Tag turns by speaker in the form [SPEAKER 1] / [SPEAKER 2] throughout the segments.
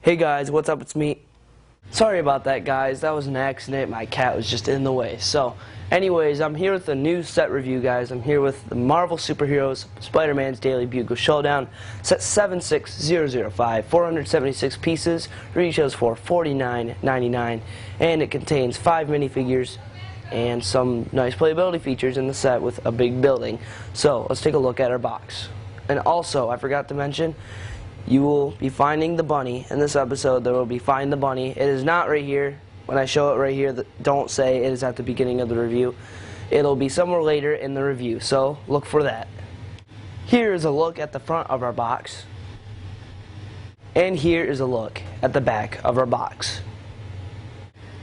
[SPEAKER 1] Hey guys, what's up? It's me. Sorry about that, guys. That was an accident. My cat was just in the way. So, anyways, I'm here with a new set review, guys. I'm here with the Marvel Superheroes Spider-Man's Daily Bugle Showdown, set 76005, 476 pieces, retails for $49.99, and it contains 5 minifigures and some nice playability features in the set with a big building. So, let's take a look at our box. And also, I forgot to mention, you will be finding the bunny. In this episode, there will be Find the Bunny. It is not right here. When I show it right here, don't say it is at the beginning of the review. It'll be somewhere later in the review, so look for that. Here is a look at the front of our box. And here is a look at the back of our box.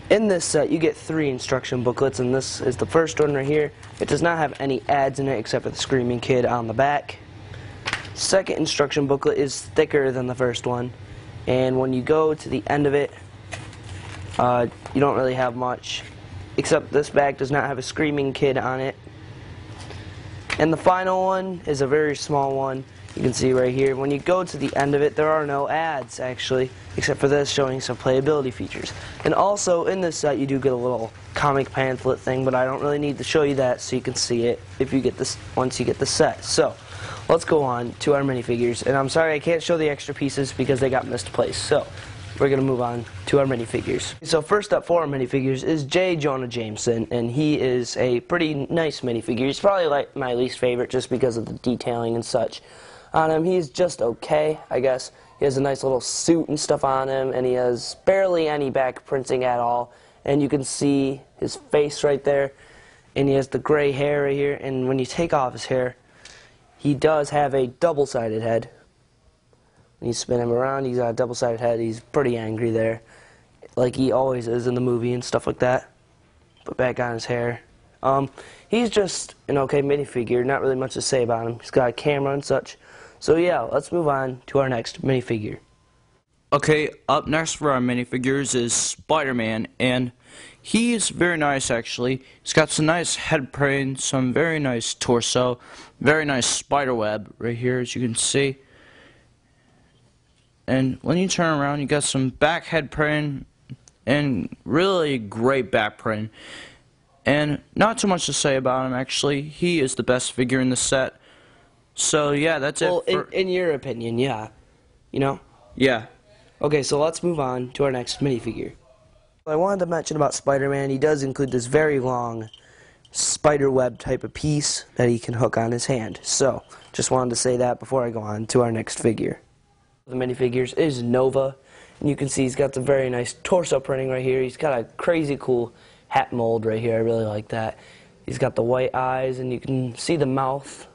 [SPEAKER 1] In this set, you get 3 instruction booklets, and this is the first one right here. It does not have any ads in it except for the Screaming Kid on the back. Second instruction booklet is thicker than the first one, and when you go to the end of it, you don't really have much, except this bag does not have a Screaming Kid on it. And the final one is a very small one. You can see right here, when you go to the end of it, there are no ads actually, except for this showing some playability features. And also in this set you do get a little comic pamphlet thing, but I don't really need to show you that, so you can see it if you get this once you get the set. So let's go on to our minifigures, and I'm sorry I can't show the extra pieces because they got misplaced. So we're going to move on to our minifigures. So first up for our minifigures is J. Jonah Jameson, and he is a pretty nice minifigure. He's probably like my least favorite just because of the detailing and such on him. He's just okay, I guess. He has a nice little suit and stuff on him, and he has barely any back printing at all. And you can see his face right there, and he has the gray hair right here, and when you take off his hair, he does have a double-sided head. When you spin him around, he's got a double-sided head. He's pretty angry there, like he always is in the movie and stuff like that. Put back on his hair. He's just an okay minifigure, not really much to say about him. He's got a camera and such. So yeah, let's move on to our next minifigure.
[SPEAKER 2] Okay, up next for our minifigures is Spider-Man, and he's very nice actually. He's got some nice head print, some very nice torso, very nice spider web right here as you can see. And when you turn around, you got some back head print and really great back print. And not too much to say about him actually. He is the best figure in the set. So yeah, that's it.
[SPEAKER 1] Well, in your opinion, yeah. You know?
[SPEAKER 2] Yeah.
[SPEAKER 1] Okay, so let's move on to our next minifigure. I wanted to mention about Spider-Man. He does include this very long spider web type of piece that he can hook on his hand. So, just wanted to say that before I go on to our next figure. The minifigures is Nova, and you can see he's got the very nice torso printing right here. He's got a crazy cool hat mold right here. I really like that. He's got the white eyes, and you can see the mouth.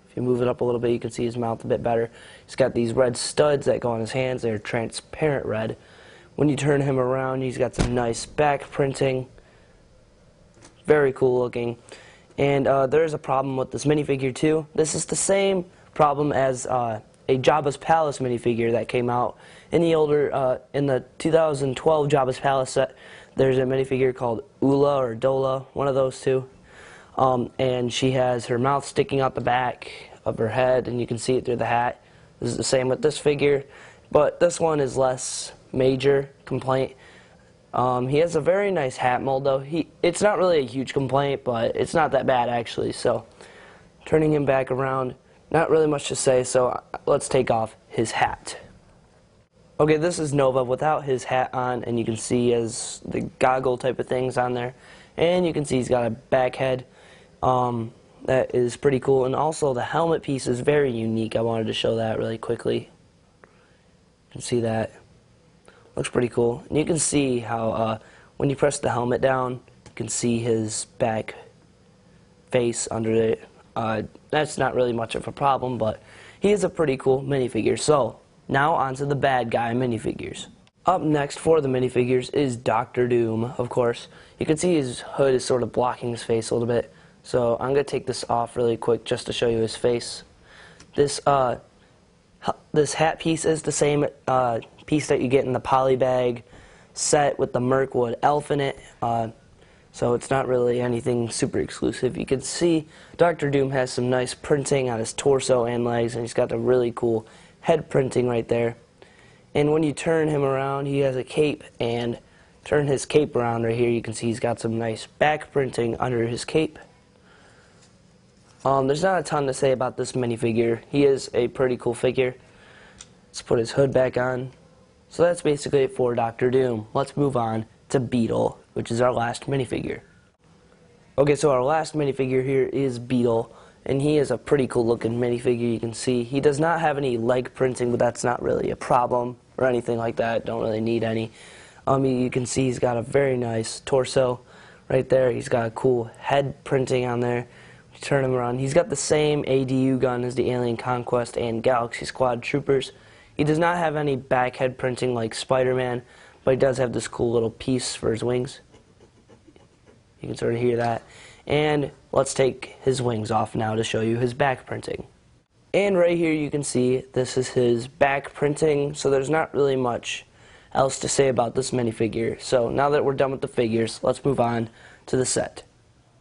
[SPEAKER 1] If you move it up a little bit, you can see his mouth a bit better. He's got these red studs that go on his hands. They're transparent red. When you turn him around, he's got some nice back printing. Very cool looking. And there's a problem with this minifigure too. This is the same problem as a Jabba's Palace minifigure that came out in the older, in the 2012 Jabba's Palace set. There's a minifigure called Ula or Dola, one of those two. And she has her mouth sticking out the back of her head, and you can see it through the hat. This is the same with this figure, but this one is less major complaint. He has a very nice hat mold, though. It's not really a huge complaint, but it's not that bad, actually. So, turning him back around, not really much to say, so let's take off his hat. Okay, this is Nova without his hat on, and you can see he has the goggle type of things on there. And you can see he's got a back head. That is pretty cool, and also the helmet piece is very unique. I wanted to show that really quickly. You can see that. Looks pretty cool. And you can see how when you press the helmet down, you can see his back face under it. That's not really much of a problem, but he is a pretty cool minifigure. So, now on to the bad guy minifigures. Up next for the minifigures is Dr. Doom, of course. You can see his hood is sort of blocking his face a little bit. So I'm going to take this off really quick just to show you his face. This hat piece is the same piece that you get in the Polybag set with the Mirkwood elf in it. So it's not really anything super exclusive. You can see Dr. Doom has some nice printing on his torso and legs, and he's got a really cool head printing right there. And when you turn him around, he has a cape, and turn his cape around right here, you can see he's got some nice back printing under his cape. There's not a ton to say about this minifigure. He is a pretty cool figure. Let's put his hood back on. So that's basically it for Dr. Doom. Let's move on to Beetle, which is our last minifigure. Okay, so our last minifigure here is Beetle, and he is a pretty cool looking minifigure. You can see he does not have any leg printing, but that's not really a problem or anything like that. Don't really need any. You can see he's got a very nice torso right there. He's got a cool head printing on there. You turn him around. He's got the same ADU gun as the Alien Conquest and Galaxy Squad Troopers. He does not have any back head printing like Spider-Man, but he does have this cool little piece for his wings. You can sort of hear that. And let's take his wings off now to show you his back printing. And right here you can see this is his back printing, so there's not really much else to say about this minifigure. So now that we're done with the figures, let's move on to the set.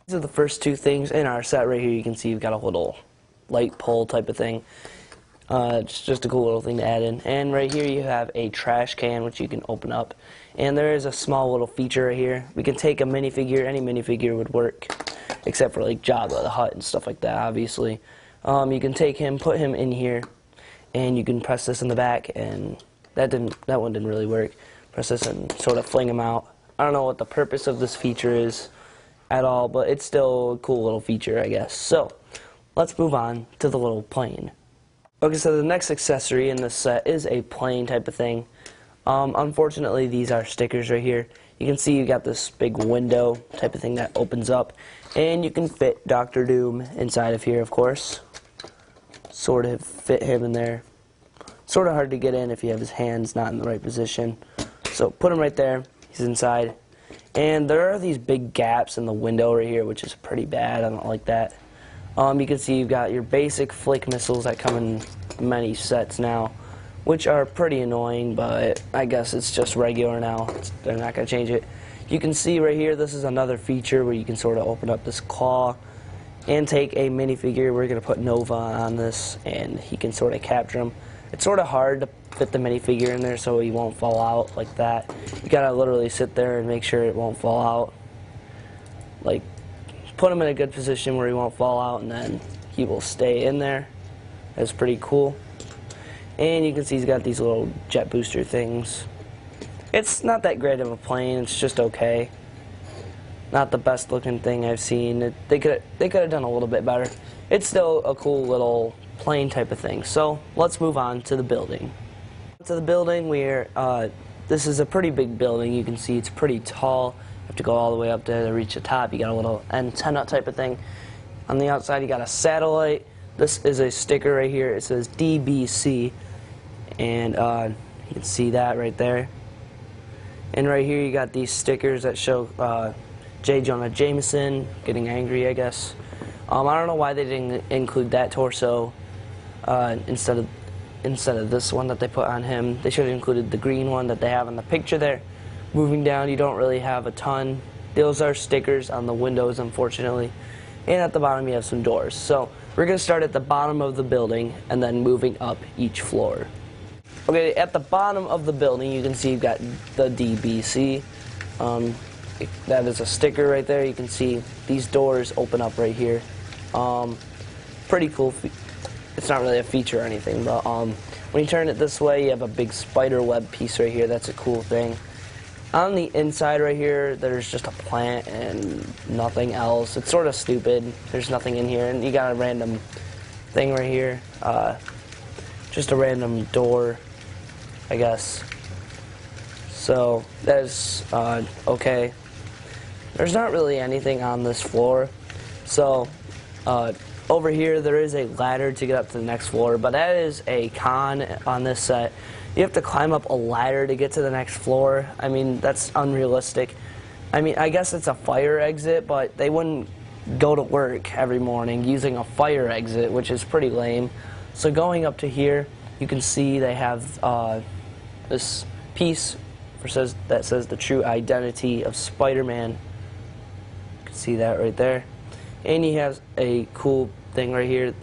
[SPEAKER 1] These are the first two things in our set right here. You can see you've got a little light pole type of thing. It's just a cool little thing to add in. And right here you have a trash can which you can open up. And there is a small little feature right here. We can take a minifigure, any minifigure would work, except for like Jabba the Hutt and stuff like that, obviously. You can take him, put him in here, and you can press this in the back, and that one didn't really work. Press this and sort of fling him out. I don't know what the purpose of this feature is at all, but it's still a cool little feature, I guess. So let's move on to the little plane. Okay, so the next accessory in this set is a plane type of thing. Unfortunately, these are stickers right here. You can see you got this big window type of thing that opens up, and you can fit Dr. Doom inside of here, of course. Sort of fit him in there. Sort of hard to get in if you have his hands not in the right position. So put him right there. He's inside. And there are these big gaps in the window right here, which is pretty bad. I don't like that. You can see you've got your basic flick missiles that come in many sets now, which are pretty annoying, but I guess it's just regular now. They're not going to change it. You can see right here, this is another feature where you can sort of open up this claw and take a minifigure. We're going to put Nova on this, and he can sort of capture him. It's sort of hard to fit the minifigure in there so he won't fall out like that. You got to literally sit there and make sure it won't fall out. Like, put him in a good position where he won't fall out, and then he will stay in there. That's pretty cool. And you can see he's got these little jet booster things. It's not that great of a plane. It's just okay. Not the best looking thing I've seen. They could have done a little bit better. It's still a cool little plane type of thing. So let's move on to the building. To the building, this is a pretty big building. You can see it's pretty tall. You have to go all the way up there to reach the top. You got a little antenna type of thing. On the outside, you got a satellite. This is a sticker right here. It says DBC, and you can see that right there. And right here, you got these stickers that show J. Jonah Jameson getting angry, I guess. I don't know why they didn't include that torso instead of this one that they put on him. They should have included the green one that they have in the picture there. Moving down, you don't really have a ton. Those are stickers on the windows, unfortunately. And at the bottom, you have some doors. So we're going to start at the bottom of the building and then moving up each floor. Okay, at the bottom of the building, you can see you've got the DBC. That is a sticker right there. You can see these doors open up right here. Pretty cool. It's not really a feature or anything, but when you turn it this way, you have a big spider web piece right here. That's a cool thing. On the inside right here, there's just a plant and nothing else. It's sort of stupid. There's nothing in here, and you got a random thing right here. Just a random door, I guess. So that is okay. There's not really anything on this floor. So over here, there is a ladder to get up to the next floor, but that is a con on this set. You have to climb up a ladder to get to the next floor. I mean, that's unrealistic. I mean, I guess it's a fire exit, but they wouldn't go to work every morning using a fire exit, which is pretty lame. So going up to here, you can see they have this piece that says the true identity of Spider-Man. You can see that right there. And he has a cool thing right here.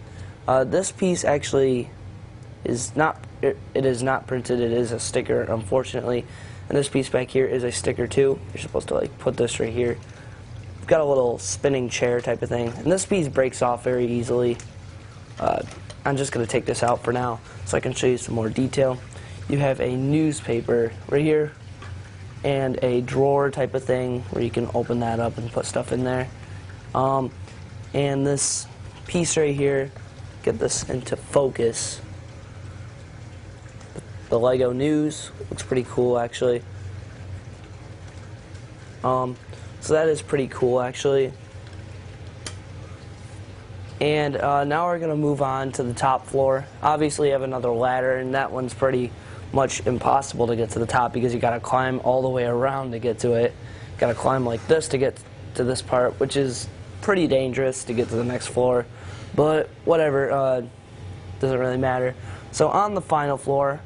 [SPEAKER 1] This piece actually is not it is not printed, it is a sticker, unfortunately. And this piece back here is a sticker too. You're supposed to like put this right here. It's got a little spinning chair type of thing. And this piece breaks off very easily. I'm just going to take this out for now so I can show you some more detail. You have a newspaper right here and a drawer type of thing where you can open that up and put stuff in there. And this piece right here, get this into focus. The Lego News looks pretty cool actually. So that is pretty cool actually. And now we're going to move on to the top floor. Obviously you have another ladder, and that one's pretty much impossible to get to the top because you got to climb all the way around to get to it. Got to climb like this to get to this part, which is pretty dangerous to get to the next floor. But whatever, doesn't really matter. So on the final floor,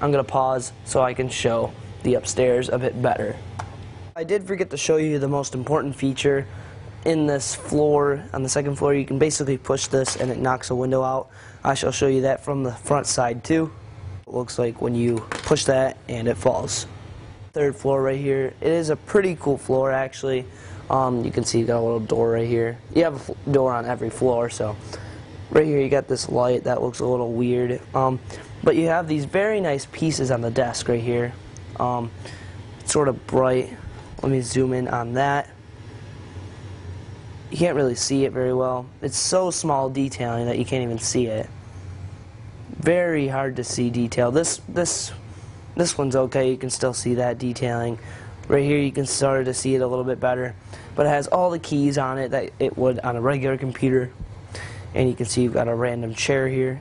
[SPEAKER 1] I'm going to pause so I can show the upstairs a bit better. I did forget to show you the most important feature in this floor. On the second floor, you can basically push this and it knocks a window out. I shall show you that from the front side too. It looks like when you push that and it falls. Third floor right here. It is a pretty cool floor actually. You can see you got a little door right here. You have a door on every floor, so right here you got this light that looks a little weird. But you have these very nice pieces on the desk right here. It's sort of bright. Let me zoom in on that. You can't really see it very well. It's so small detailing that you can't even see it. Very hard to see detail. This one's okay. You can still see that detailing. Right here you can start to see it a little bit better. But it has all the keys on it that it would on a regular computer. And you can see you've got a random chair here.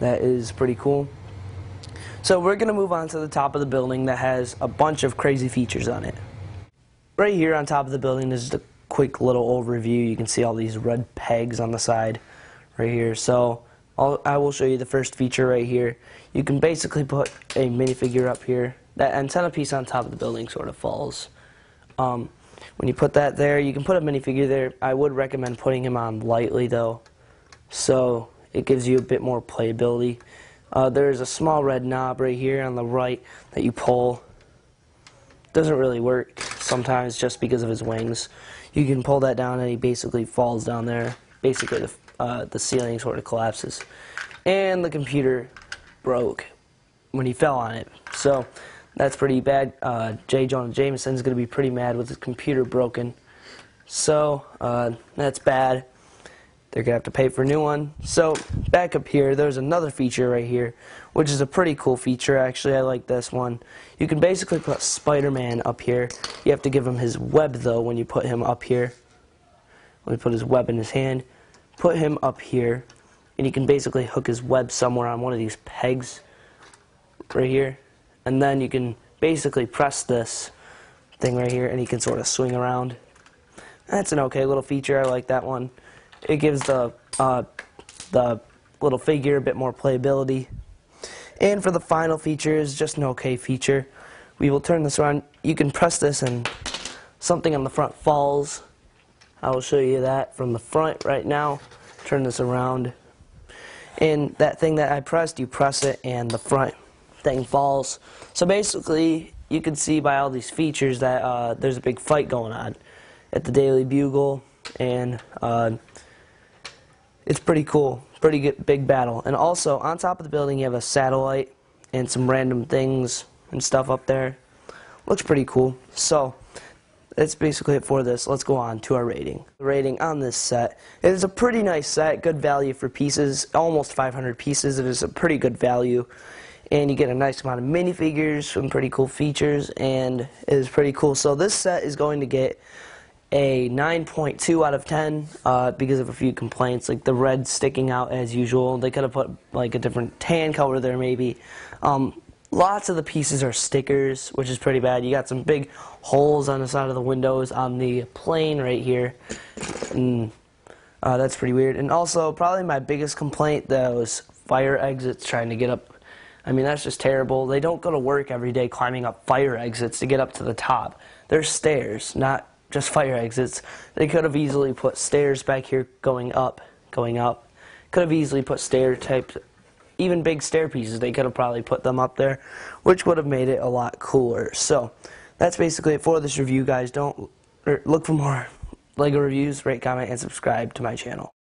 [SPEAKER 1] That is pretty cool. So we're going to move on to the top of the building that has a bunch of crazy features on it. Right here on top of the building is just a quick little overview. You can see all these red pegs on the side right here. So I will show you the first feature right here. You can basically put a minifigure up here. That antenna piece on top of the building sort of falls. When you put that there, you can put a minifigure there. I would recommend putting him on lightly though, so it gives you a bit more playability. There's a small red knob right here on the right that you pull. Doesn't really work sometimes just because of his wings. You can pull that down and he basically falls down there. Basically the ceiling sort of collapses. And the computer broke when he fell on it. So that's pretty bad. J. Jonah Jameson's going to be pretty mad with his computer broken. So that's bad. They're going to have to pay for a new one. So back up here, there's another feature right here, which is a pretty cool feature actually. I like this one. You can basically put Spider-Man up here. You have to give him his web though when you put him up here. When you put his web in his hand, put him up here, and you can basically hook his web somewhere on one of these pegs right here. And then you can basically press this thing right here and he can sort of swing around. That's an okay little feature. I like that one. It gives the little figure a bit more playability. And for the final feature is just an okay feature. We will turn this around. You can press this and something on the front falls. I will show you that from the front right now. Turn this around. And that thing that I pressed, you press it and the front thing falls. So basically, you can see by all these features that there's a big fight going on at the Daily Bugle, and it's pretty cool. Pretty good, big battle. And also, on top of the building, you have a satellite and some random things and stuff up there. Looks pretty cool. So, that's basically it for this. Let's go on to our rating. The rating on this set. It is a pretty nice set, good value for pieces, almost 500 pieces. It is a pretty good value. And you get a nice amount of minifigures, some pretty cool features, and it is pretty cool. So this set is going to get a 9.2 out of 10 because of a few complaints, like the red sticking out as usual. They could have put like a different tan color there maybe. Lots of the pieces are stickers, which is pretty bad. You got some big holes on the side of the windows on the plane right here. And that's pretty weird. And also, probably my biggest complaint, those fire exits trying to get up. I mean, that's just terrible. They don't go to work every day climbing up fire exits to get up to the top. There's stairs, not just fire exits. They could have easily put stairs back here going up. Could have easily put stair type even big stair pieces. They could have probably put them up there, which would have made it a lot cooler. So that's basically it for this review, guys. Look for more LEGO reviews, rate, comment, and subscribe to my channel.